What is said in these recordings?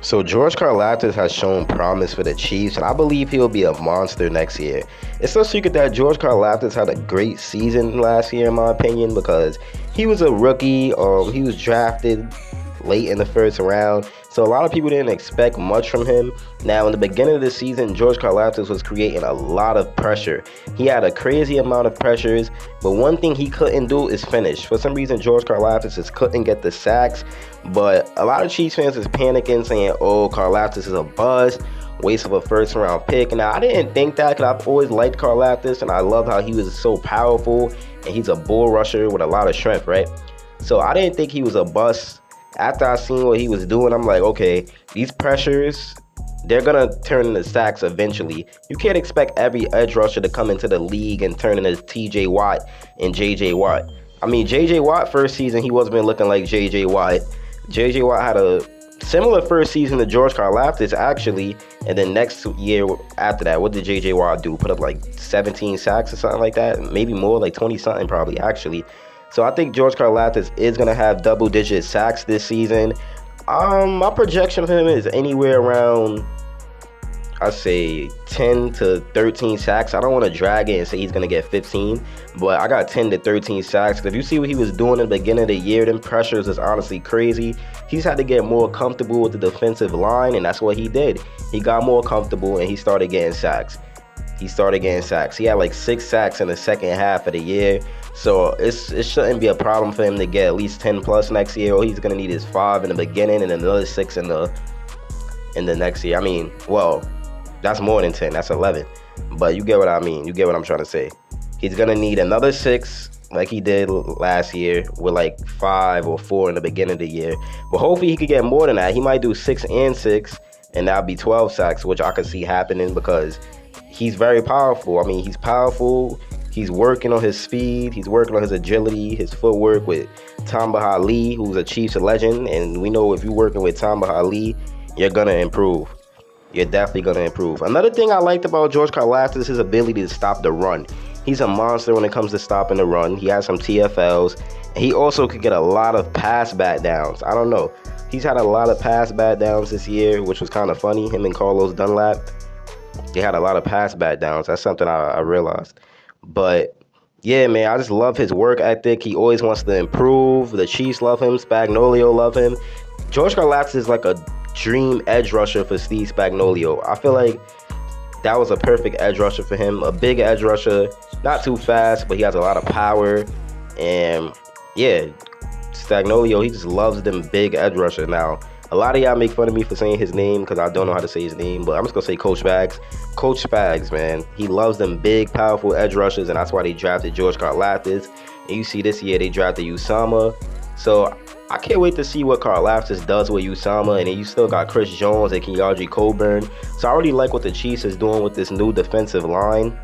So George Karlaftis has shown promise for the Chiefs, and I believe he'll be a monster next year. It's no secret that George Karlaftis had a great season last year, in my opinion, because he was a rookie. He was drafted late in the first round, so a lot of people didn't expect much from him. Now, in the beginning of the season, George Karlaftis was creating a lot of pressure. He had a crazy amount of pressures, but one thing he couldn't do is finish. For some reason, George Karlaftis just couldn't get the sacks. But a lot of Chiefs fans is panicking, saying, "Oh, Karlaftis is a bust, waste of a first round pick." Now, I didn't think that because I've always liked Karlaftis, and I love how he was so powerful, and he's a bull rusher with a lot of strength, right? So I didn't think he was a bust. After I seen what he was doing, I'm like, okay, these pressures, they're gonna turn into sacks eventually. You can't expect every edge rusher to come into the league and turn into TJ Watt and JJ Watt. I mean, JJ Watt first season, he wasn't looking like JJ Watt. JJ Watt had a similar first season to George Karlaftis, actually, and then next year after that, what did JJ Watt do? Put up like 17 sacks or something like that, maybe more, like 20 something probably, actually. So I think George Karlaftis is gonna have double-digit sacks this season. My projection for him is anywhere around, I say 10 to 13 sacks. I don't want to drag it and say he's going to get 15, but I got 10 to 13 sacks. If you see what he was doing in the beginning of the year, them pressures is honestly crazy. He's had to get more comfortable with the defensive line, and that's what he did. He got more comfortable, and he started getting sacks. He had like 6 sacks in the second half of the year. So it shouldn't be a problem for him to get at least 10 plus next year. All he's going to need is 5 in the beginning and another 6 in the next year. I mean, well, that's more than 10. That's 11. But you get what I mean. You get what I'm trying to say. He's going to need another 6 like he did last year with like 5 or 4 in the beginning of the year. But hopefully he could get more than that. He might do 6 and 6, and that'll be 12 sacks, which I could see happening because he's very powerful. I mean, he's powerful. He's working on his speed. He's working on his agility, his footwork with Tamba Hali, who's a Chiefs legend. And we know if you're working with Tamba Hali, you're going to improve. You're definitely going to improve. Another thing I liked about George Karlaftis is his ability to stop the run. He's a monster when it comes to stopping the run. He has some TFLs. And he also could get a lot of pass bat downs. I don't know. He's had a lot of pass bat downs this year, which was kind of funny. Him and Carlos Dunlap, they had a lot of pass bat downs. That's something I realized. But yeah, man, I just love his work ethic. He always wants to improve. The Chiefs love him. Spagnuolo love him. George Karlaftis is like a dream edge rusher for Steve Spagnuolo. I feel like that was a perfect edge rusher for him. A big edge rusher, not too fast, but he has a lot of power. And yeah, Spagnuolo, he just loves them big edge rusher. Now, a lot of y'all make fun of me for saying his name because I don't know how to say his name, but I'm just going to say Coach Spags. Coach Spags, man, he loves them big, powerful edge rushers, and that's why they drafted George Karlaftis. And you see this year they drafted Usama. So I can't wait to see what Karlaftis does with Usama, and then you still got Chris Jones and Kenyaji Coburn. So I already like what the Chiefs is doing with this new defensive line.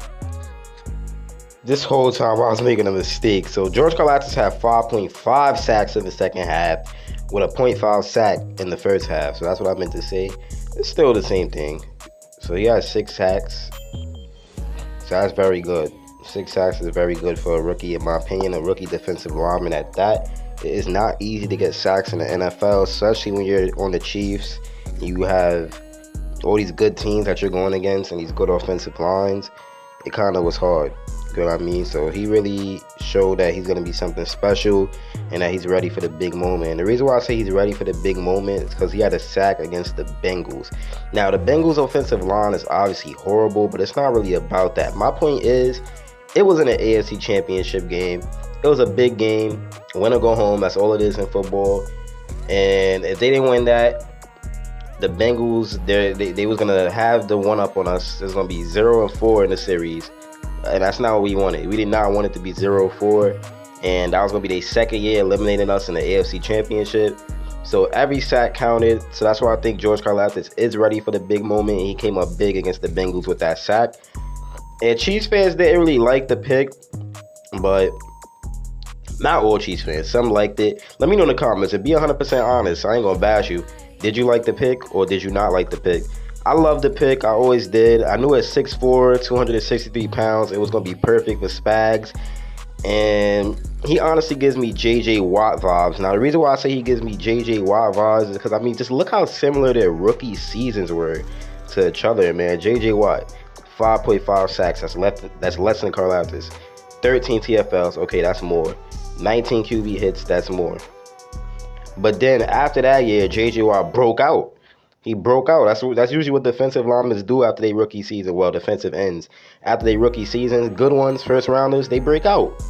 This whole time I was making a mistake. So George Karlaftis had 5.5 sacks in the second half with a .5 sack in the first half. So that's what I meant to say. It's still the same thing. So he has 6 sacks. So that's very good. 6 sacks is very good for a rookie, in my opinion, a rookie defensive lineman at that. It is not easy to get sacks in the NFL, especially when you're on the Chiefs. You have all these good teams that you're going against and these good offensive lines. It kind of was hard. You know what I mean? So he really showed that he's going to be something special and that he's ready for the big moment. And the reason why I say he's ready for the big moment is because he had a sack against the Bengals. Now, the Bengals' offensive line is obviously horrible, but it's not really about that. My point is, it was in an AFC Championship game. It was a big game. Win or go home. That's all it is in football. And if they didn't win that, the Bengals, they was going to have the one-up on us. There's going to be 0-4 in the series. And that's not what we wanted. We did not want it to be 0-4. And that was going to be their second year eliminating us in the AFC Championship. So every sack counted. So that's why I think George Karlaftis is ready for the big moment. And he came up big against the Bengals with that sack. And Chiefs fans didn't really like the pick. But not all Chiefs fans. Some liked it. Let me know in the comments. And be 100% honest. I ain't going to bash you. Did you like the pick or did you not like the pick? I love the pick. I always did. I knew at 6'4", 263 pounds, it was going to be perfect for Spags. And he honestly gives me J.J. Watt vibes. Now, the reason why I say he gives me J.J. Watt vibes is because, I mean, just look how similar their rookie seasons were to each other, man. J.J. Watt, 5.5 sacks. That's less than Karlaftis. 13 TFLs. Okay, that's more. 19 QB hits. That's more. But then after that year, J.J. Watt broke out. He broke out. That's usually what defensive linemen do after they rookie season. Well, defensive ends after they rookie season, good ones, first rounders, they break out.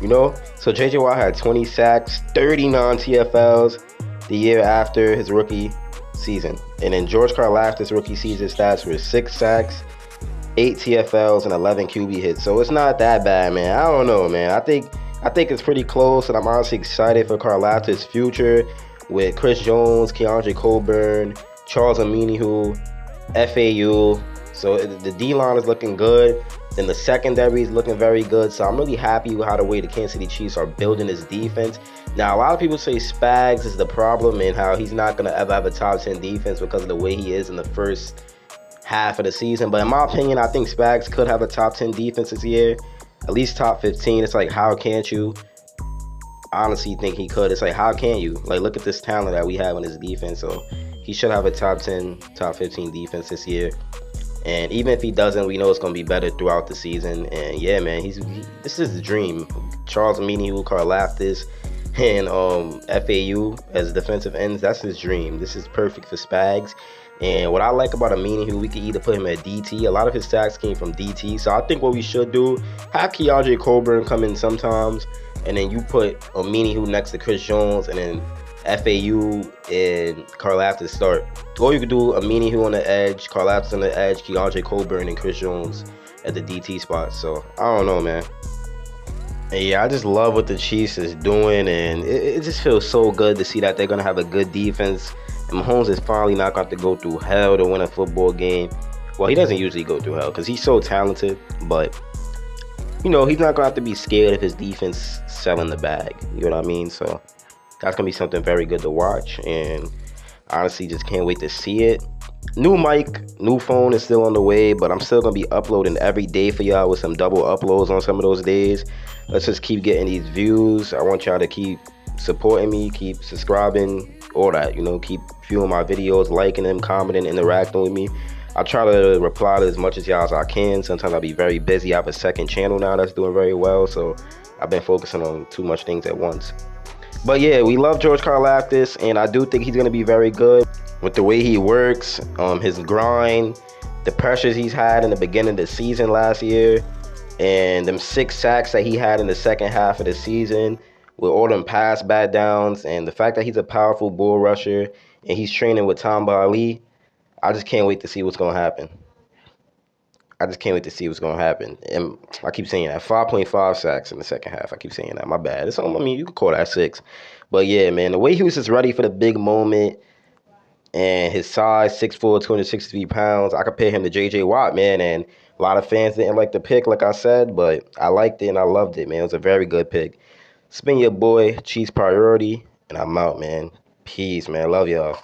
You know, so J.J. Watt had 20 sacks, 39 TFLs the year after his rookie season, and then George Karlaftis' rookie season stats were 6 sacks, 8 TFLs, and 11 QB hits. So it's not that bad, man. I don't know, man. I think it's pretty close, and I'm honestly excited for Karlaftis' future with Chris Jones, Keondre Coburn, Charles Omenihu, FAU. So the D-line is looking good. Then the secondary is looking very good. So I'm really happy with how the way the Kansas City Chiefs are building this defense. Now, a lot of people say Spags is the problem and how he's not going to ever have a top 10 defense because of the way he is in the first half of the season. But in my opinion, I think Spags could have a top 10 defense this year. At least top 15. It's like, how can't you? Honestly think he could. It's like, how can you? Like, look at this talent that we have in this defense. So he should have a top 10, top 15 defense this year. And even if he doesn't, we know it's going to be better throughout the season. And yeah, man, this is the dream. Charles Omenihu, Karlaftis, and FAU as defensive ends, that's his dream. This is perfect for Spags. And what I like about Omenihu, we could either put him at DT. A lot of his sacks came from DT. So I think what we should do, have Keondre Coburn come in sometimes, and then you put Omenihu next to Chris Jones, and then FAU and Karlaftis start. Or you could do Omenihu on the edge, Karlaftis on the edge, Keondre Coburn, and Chris Jones at the DT spot. So I don't know, man. And yeah, I just love what the Chiefs is doing, and it just feels so good to see that they're gonna have a good defense. And Mahomes is finally not going to go through hell to win a football game. Well, he doesn't usually go through hell because he's so talented, but you know, he's not going to have to be scared of his defense selling the bag. You know what I mean? So that's going to be something very good to watch, and honestly just can't wait to see it. New mic, new phone is still on the way, but I'm still going to be uploading every day for y'all with some double uploads on some of those days. Let's just keep getting these views. I want y'all to keep supporting me, keep subscribing, all that, you know, keep viewing my videos, liking them, commenting, interacting with me. I try to reply to as much as y'all as I can. Sometimes I'll be very busy. I have a second channel now that's doing very well, so I've been focusing on too much things at once. But yeah, we love George Karlaftis, and I do think he's going to be very good with the way he works, his grind, the pressures he's had in the beginning of the season last year, and them 6 sacks that he had in the second half of the season with all them pass bat downs, and the fact that he's a powerful bull rusher and he's training with Tamba Ali. I just can't wait to see what's going to happen. I just can't wait to see what's going to happen. And I keep saying that. 5.5 sacks in the second half. I keep saying that. My bad. I mean, you could call that 6. But yeah, man, the way he was just ready for the big moment, and his size, 6'4", 263 pounds, I compare him to J.J. Watt, man. And a lot of fans didn't like the pick, like I said, but I liked it and I loved it, man. It was a very good pick. It's been your boy, Chiefs Priority, and I'm out, man. Peace, man. Love y'all.